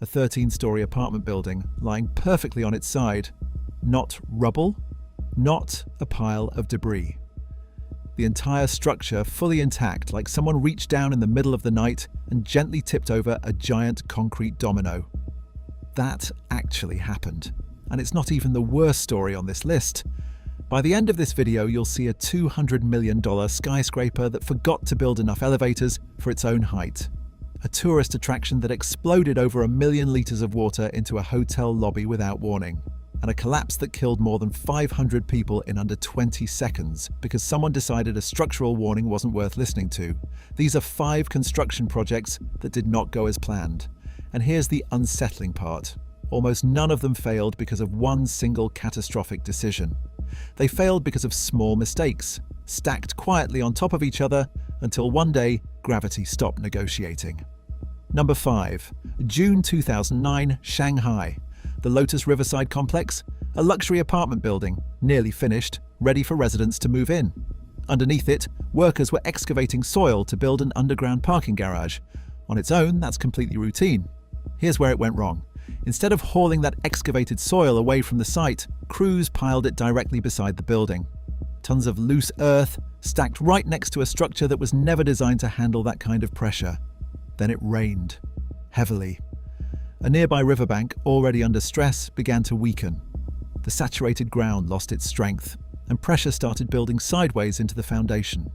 a 13-story apartment building lying perfectly on its side. Not rubble, not a pile of debris. The entire structure fully intact, like someone reached down in the middle of the night and gently tipped over a giant concrete domino. That actually happened, and it's not even the worst story on this list. By the end of this video, you'll see a $200 million skyscraper that forgot to build enough elevators for its own height. A tourist attraction that exploded over 1 million liters of water into a hotel lobby without warning. And a collapse that killed more than 500 people in under 20 seconds because someone decided a structural warning wasn't worth listening to. These are 5 construction projects that did not go as planned. And here's the unsettling part. Almost none of them failed because of one single catastrophic decision. They failed because of small mistakes, stacked quietly on top of each other until one day gravity stopped negotiating. Number 5. June 2009, Shanghai. The Lotus Riverside Complex, a luxury apartment building, nearly finished, ready for residents to move in. Underneath it, workers were excavating soil to build an underground parking garage. On its own, that's completely routine. Here's where it went wrong. Instead of hauling that excavated soil away from the site, crews piled it directly beside the building. Tons of loose earth, stacked right next to a structure that was never designed to handle that kind of pressure. Then it rained. Heavily. A nearby riverbank, already under stress, began to weaken. The saturated ground lost its strength, and pressure started building sideways into the foundation.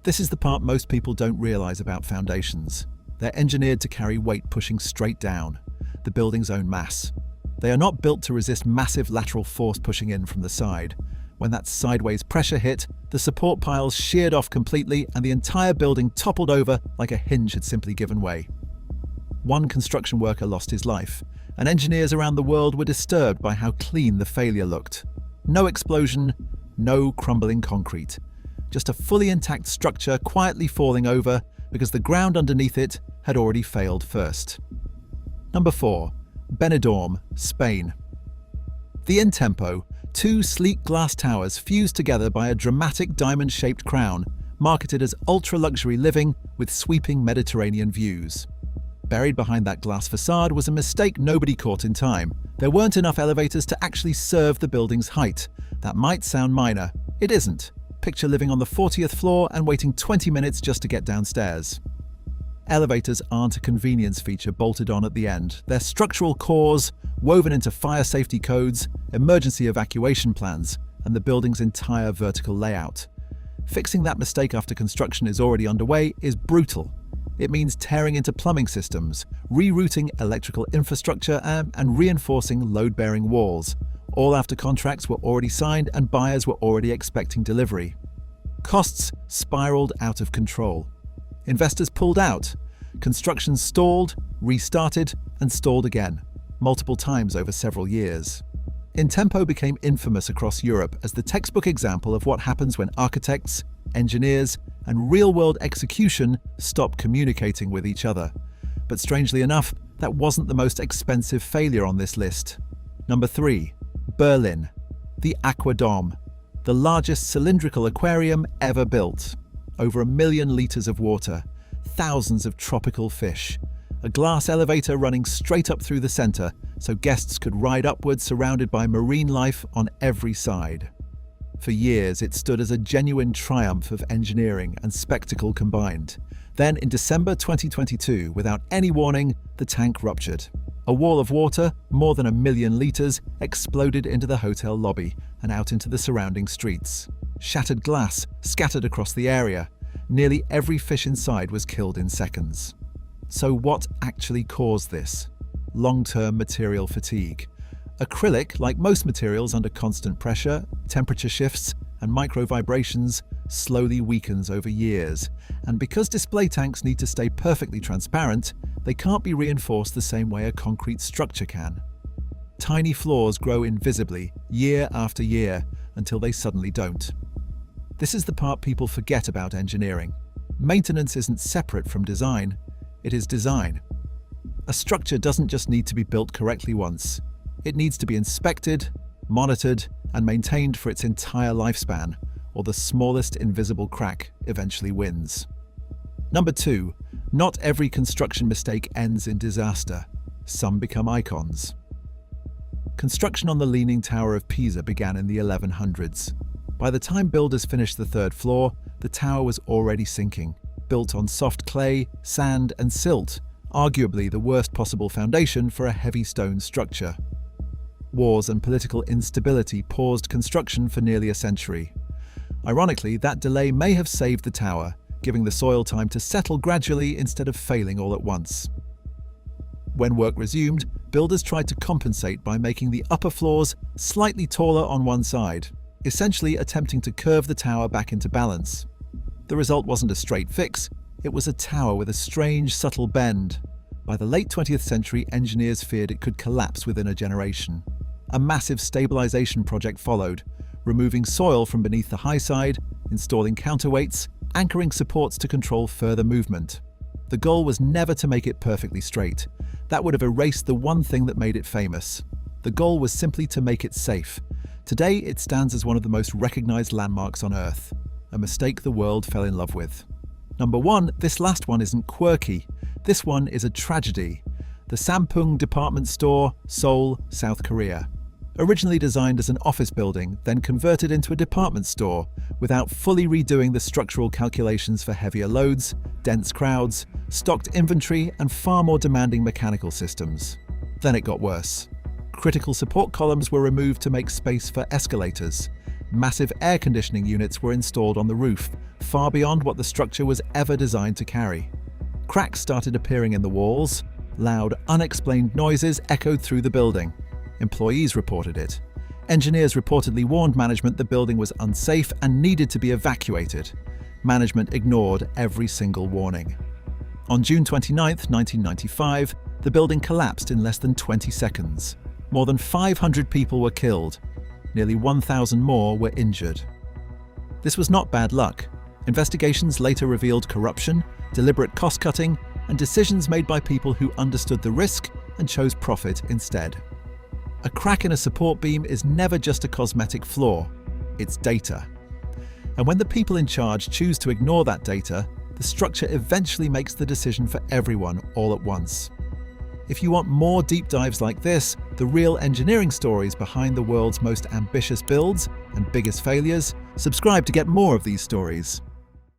This is the part most people don't realize about foundations. They're engineered to carry weight pushing straight down, the building's own mass. They are not built to resist massive lateral force pushing in from the side. When that sideways pressure hit, the support piles sheared off completely and the entire building toppled over like a hinge had simply given way. One construction worker lost his life, and engineers around the world were disturbed by how clean the failure looked. No explosion, no crumbling concrete. Just a fully intact structure quietly falling over because the ground underneath it had already failed first. Number 4. Benidorm, Spain. The InTempo, 2 sleek glass towers fused together by a dramatic diamond-shaped crown, marketed as ultra-luxury living with sweeping Mediterranean views. Buried behind that glass facade was a mistake nobody caught in time. There weren't enough elevators to actually serve the building's height. That might sound minor. It isn't. Picture living on the 40th floor and waiting 20 minutes just to get downstairs. Elevators aren't a convenience feature bolted on at the end. They're structural cores, woven into fire safety codes, emergency evacuation plans, and the building's entire vertical layout. Fixing that mistake after construction is already underway is brutal. It means tearing into plumbing systems, rerouting electrical infrastructure, and reinforcing load-bearing walls, all after contracts were already signed and buyers were already expecting delivery. Costs spiraled out of control. Investors pulled out. Construction stalled, restarted, and stalled again, multiple times over several years. InTempo became infamous across Europe as the textbook example of what happens when architects, engineers, and real-world execution stop communicating with each other. But strangely enough, that wasn't the most expensive failure on this list. Number 3. Berlin. The Aquarium, the largest cylindrical aquarium ever built. Over 1 million liters of water, thousands of tropical fish, a glass elevator running straight up through the center so guests could ride upwards surrounded by marine life on every side. For years, it stood as a genuine triumph of engineering and spectacle combined. Then, in December 2022, without any warning, the tank ruptured. A wall of water, more than 1 million liters, exploded into the hotel lobby and out into the surrounding streets. Shattered glass scattered across the area. Nearly every fish inside was killed in seconds. So what actually caused this? Long-term material fatigue. Acrylic, like most materials under constant pressure, temperature shifts, and micro-vibrations, slowly weakens over years. And because display tanks need to stay perfectly transparent, they can't be reinforced the same way a concrete structure can. Tiny flaws grow invisibly, year after year, until they suddenly don't. This is the part people forget about engineering. Maintenance isn't separate from design, it is design. A structure doesn't just need to be built correctly once. It needs to be inspected, monitored, and maintained for its entire lifespan, or the smallest invisible crack eventually wins. Number 2. Not every construction mistake ends in disaster. some become icons. Construction on the Leaning Tower of Pisa began in the 1100s. By the time builders finished the third floor, the tower was already sinking, built on soft clay, sand, and silt, arguably the worst possible foundation for a heavy stone structure. Wars and political instability paused construction for nearly a century. Ironically, that delay may have saved the tower, giving the soil time to settle gradually instead of failing all at once. When work resumed, builders tried to compensate by making the upper floors slightly taller on one side, essentially attempting to curve the tower back into balance. The result wasn't a straight fix, it was a tower with a strange, subtle bend. By the late 20th century, engineers feared it could collapse within a generation. A massive stabilization project followed, removing soil from beneath the high side, installing counterweights, anchoring supports to control further movement. The goal was never to make it perfectly straight. That would have erased the one thing that made it famous. The goal was simply to make it safe. Today, it stands as one of the most recognized landmarks on Earth, a mistake the world fell in love with. Number 1, this last one isn't quirky. This one is a tragedy. The Sampung Department Store, Seoul, South Korea. Originally designed as an office building, then converted into a department store without fully redoing the structural calculations for heavier loads, dense crowds, stocked inventory, and far more demanding mechanical systems. Then it got worse. Critical support columns were removed to make space for escalators. Massive air conditioning units were installed on the roof, far beyond what the structure was ever designed to carry. Cracks started appearing in the walls. Loud, unexplained noises echoed through the building. Employees reported it. Engineers reportedly warned management the building was unsafe and needed to be evacuated. Management ignored every single warning. On June 29, 1995, the building collapsed in less than 20 seconds. More than 500 people were killed. Nearly 1,000 more were injured. This was not bad luck. Investigations later revealed corruption, deliberate cost-cutting, and decisions made by people who understood the risk and chose profit instead. A crack in a support beam is never just a cosmetic flaw, it's data. And when the people in charge choose to ignore that data, the structure eventually makes the decision for everyone all at once. If you want more deep dives like this, the real engineering stories behind the world's most ambitious builds and biggest failures, subscribe to get more of these stories.